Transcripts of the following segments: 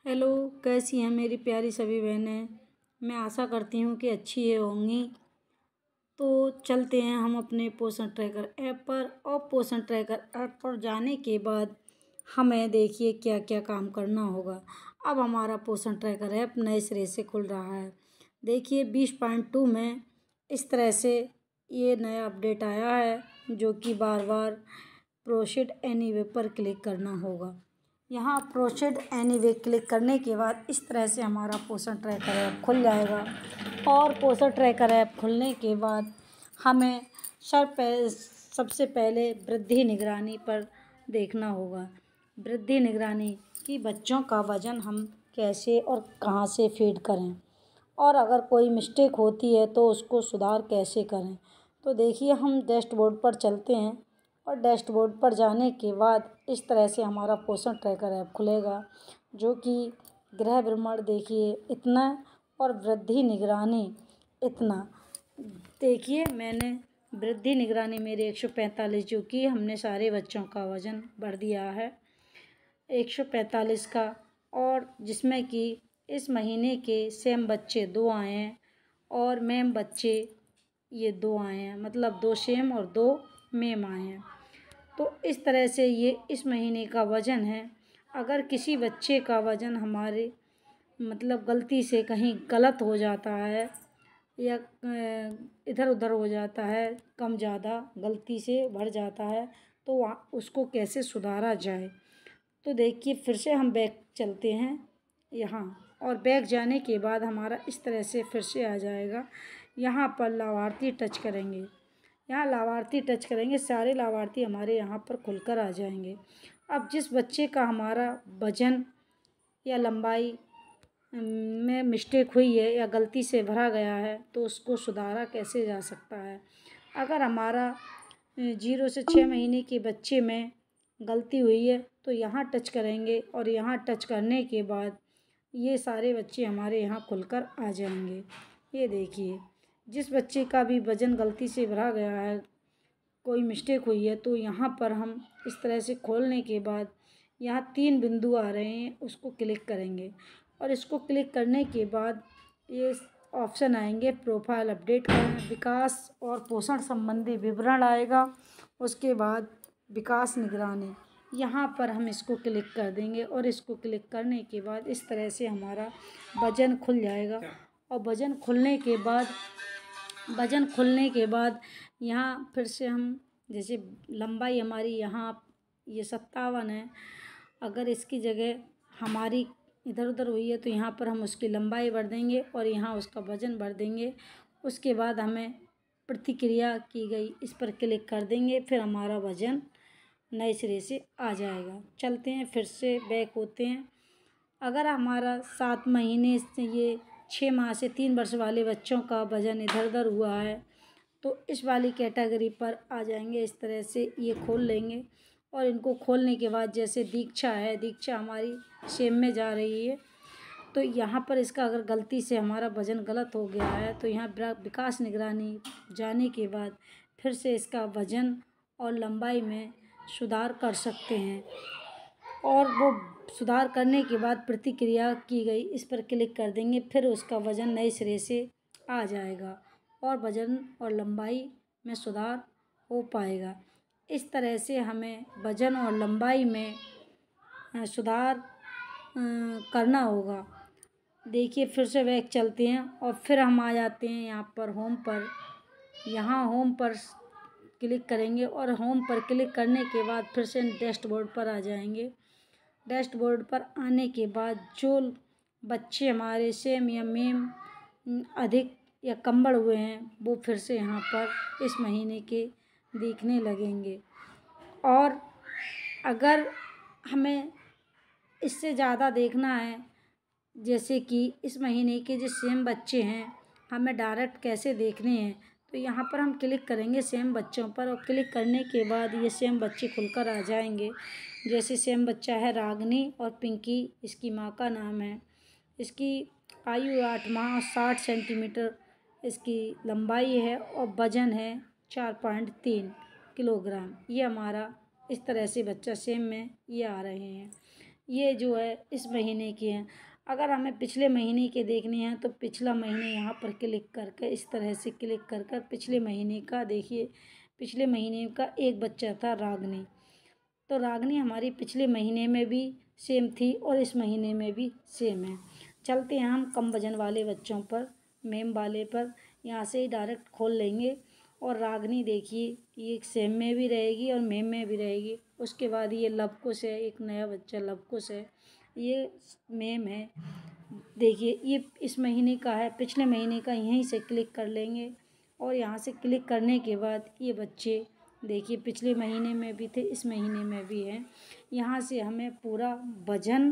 Hello, कैसी हैं मेरी प्यारी सभी बहनें। मैं आशा करती हूँ कि अच्छी होंगी। तो चलते हैं हम अपने पोषण ट्रैकर ऐप पर। और पोषण ट्रैकर ऐप पर जाने के बाद हमें देखिए क्या क्या काम करना होगा। अब हमारा पोषण ट्रैकर ऐप नए सिरे से खुल रहा है। देखिए 20.2 में इस तरह से ये नया अपडेट आया है, जो कि बार बार प्रोसीड एनीवे पर क्लिक करना होगा। यहाँ प्रोसीड एनीवे क्लिक करने के बाद इस तरह से हमारा पोषण ट्रैकर ऐप खुल जाएगा। और पोषण ट्रैकर ऐप खुलने के बाद हमें सबसे पहले वृद्धि निगरानी पर देखना होगा। वृद्धि निगरानी कि बच्चों का वज़न हम कैसे और कहाँ से फीड करें, और अगर कोई मिस्टेक होती है तो उसको सुधार कैसे करें। तो देखिए हम डैशबोर्ड पर चलते हैं, और डैशबोर्ड पर जाने के बाद इस तरह से हमारा पोषण ट्रैकर ऐप खुलेगा, जो कि गृह भ्रमण देखिए इतना और वृद्धि निगरानी इतना। देखिए मैंने वृद्धि निगरानी मेरे 145, जो कि हमने सारे बच्चों का वज़न भर दिया है 145 का, और जिसमें कि इस महीने के सेम बच्चे 2 आए हैं और मेम बच्चे ये 2 आए हैं, मतलब 2 सेम और 2 मेम आए हैं। तो इस तरह से ये इस महीने का वज़न है। अगर किसी बच्चे का वज़न हमारे मतलब गलती से कहीं गलत हो जाता है या इधर उधर हो जाता है, कम ज़्यादा गलती से बढ़ जाता है, तो उसको कैसे सुधारा जाए। तो देखिए फिर से हम बैक चलते हैं यहाँ, और बैक जाने के बाद हमारा इस तरह से फिर से आ जाएगा। यहाँ पर लाभार्थी टच करेंगे, यहाँ लाभार्थी टच करेंगे, सारे लाभार्थी हमारे यहाँ पर खुलकर आ जाएंगे। अब जिस बच्चे का हमारा वज़न या लंबाई में मिस्टेक हुई है या गलती से भरा गया है, तो उसको सुधारा कैसे जा सकता है। अगर हमारा 0 से 6 महीने के बच्चे में गलती हुई है तो यहाँ टच करेंगे, और यहाँ टच करने के बाद ये सारे बच्चे हमारे यहाँ खुलकर आ जाएंगे। ये देखिए जिस बच्चे का भी वज़न गलती से भरा गया है, कोई मिस्टेक हुई है, तो यहाँ पर हम इस तरह से खोलने के बाद यहाँ 3 बिंदु आ रहे हैं, उसको क्लिक करेंगे, और इसको क्लिक करने के बाद ये ऑप्शन आएंगे प्रोफाइल अपडेट करें, विकास और पोषण संबंधी विवरण आएगा। उसके बाद विकास निगरानी, यहाँ पर हम इसको क्लिक कर देंगे, और इसको क्लिक करने के बाद इस तरह से हमारा वज़न खुल जाएगा। और वज़न खुलने के बाद यहाँ फिर से हम जैसे लंबाई हमारी यहाँ ये 57 है, अगर इसकी जगह हमारी इधर उधर हुई है तो यहाँ पर हम उसकी लंबाई भर देंगे और यहाँ उसका वज़न भर देंगे। उसके बाद हमें प्रतिक्रिया की गई इस पर क्लिक कर देंगे, फिर हमारा वज़न नए सिरे से आ जाएगा। चलते हैं फिर से बैक होते हैं। अगर हमारा 7 महीने से ये 6 माह से 3 वर्ष वाले बच्चों का वज़न इधर उधर हुआ है, तो इस वाली कैटेगरी पर आ जाएंगे। इस तरह से ये खोल लेंगे, और इनको खोलने के बाद जैसे दीक्षा है, दीक्षा हमारी सेम में जा रही है, तो यहाँ पर इसका अगर गलती से हमारा वज़न गलत हो गया है तो यहाँ विकास निगरानी जाने के बाद फिर से इसका वज़न और लंबाई में सुधार कर सकते हैं। और वो सुधार करने के बाद प्रतिक्रिया की गई इस पर क्लिक कर देंगे, फिर उसका वज़न नए सिरे से आ जाएगा और वज़न और लंबाई में सुधार हो पाएगा। इस तरह से हमें वज़न और लंबाई में सुधार करना होगा। देखिए फिर से बैक चलते हैं, और फिर हम आ जाते हैं यहाँ पर होम पर। यहाँ होम पर क्लिक करेंगे, और होम पर क्लिक करने के बाद फिर से डैशबोर्ड पर आ जाएंगे। डैशबोर्ड पर आने के बाद जो बच्चे हमारे सेम या मेम अधिक या कम बढ़ हुए हैं, वो फिर से यहाँ पर इस महीने के दिखने लगेंगे। और अगर हमें इससे ज़्यादा देखना है, जैसे कि इस महीने के जो सेम बच्चे हैं हमें डायरेक्ट कैसे देखने हैं, तो यहाँ पर हम क्लिक करेंगे सेम बच्चों पर, और क्लिक करने के बाद ये सेम बच्चे खुलकर आ जाएंगे। जैसे सेम बच्चा है रागनी और पिंकी, इसकी माँ का नाम है। इसकी आयु 8 माह और 60 सेंटीमीटर इसकी लंबाई है, और वज़न है 4.3 किलोग्राम। ये हमारा इस तरह से बच्चा सेम में ये आ रहे हैं। ये जो है इस महीने के हैं। अगर हमें पिछले महीने के देखने हैं तो पिछला महीने यहाँ पर क्लिक करके इस तरह से क्लिक कर कर पिछले महीने का देखिए। पिछले महीने का एक बच्चा था रागनी। तो रागनी हमारी पिछले महीने में भी सेम थी और इस महीने में भी सेम है। चलते हैं हम कम वजन वाले बच्चों पर, मेम वाले पर। यहाँ से ही डायरेक्ट खोल लेंगे और रागनी देखिए ये सेम में भी रहेगी और मेम में भी रहेगी। उसके बाद ये लवकुश है, एक नया बच्चा लवकुश है, ये मेम है। देखिए ये इस महीने का है, पिछले महीने का। यहीं से क्लिक कर लेंगे और यहाँ से क्लिक करने के बाद ये बच्चे देखिए पिछले महीने में भी थे, इस महीने में भी हैं। यहाँ से हमें पूरा वजन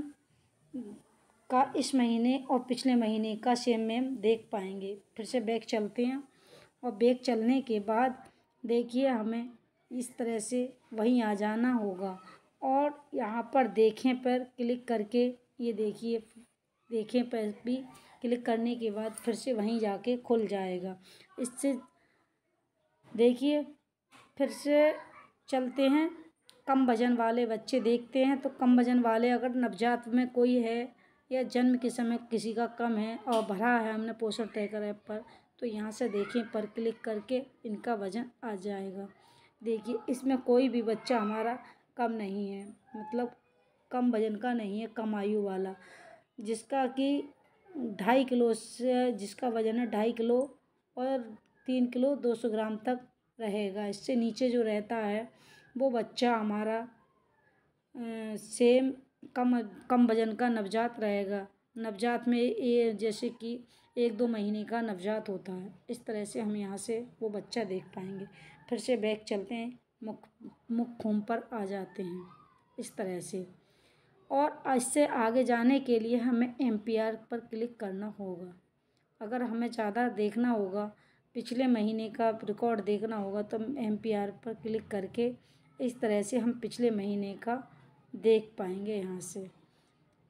का इस महीने और पिछले महीने का सेम मेम देख पाएंगे। फिर से बैक चलते हैं और बैक चलने के बाद देखिए हमें इस तरह से वहीं आ जाना होगा और यहाँ पर देखें पर क्लिक करके ये देखिए देखें पर भी क्लिक करने के बाद फिर से वहीं जाके खुल जाएगा। इससे देखिए फिर से चलते हैं, कम वजन वाले बच्चे देखते हैं। तो कम वजन वाले अगर नवजात में कोई है या जन्म के समय किसी का कम है और भरा है हमने पोषण ट्रैकर ऐप पर, तो यहाँ से देखें पर क्लिक करके इनका वजन आ जाएगा। देखिए इसमें कोई भी बच्चा हमारा कम नहीं है, मतलब कम वजन का नहीं है, कम आयु वाला। जिसका कि 2.5 किलो से जिसका वजन है 2.5 किलो और 3 किलो 200 ग्राम तक रहेगा। इससे नीचे जो रहता है वो बच्चा हमारा सेम कम वजन का नवजात रहेगा। नवजात में ये जैसे कि 1-2 महीने का नवजात होता है। इस तरह से हम यहाँ से वो बच्चा देख पाएंगे। फिर से बैक चलते हैं, मुख होम पर आ जाते हैं इस तरह से। और इससे आगे जाने के लिए हमें MPR पर क्लिक करना होगा। अगर हमें ज़्यादा देखना होगा, पिछले महीने का रिकॉर्ड देखना होगा, तो MPR पर क्लिक करके इस तरह से हम पिछले महीने का देख पाएंगे यहाँ से।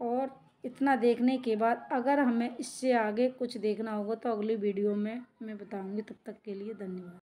और इतना देखने के बाद अगर हमें इससे आगे कुछ देखना होगा तो अगली वीडियो में मैं बताऊँगी। तब तक के लिए धन्यवाद।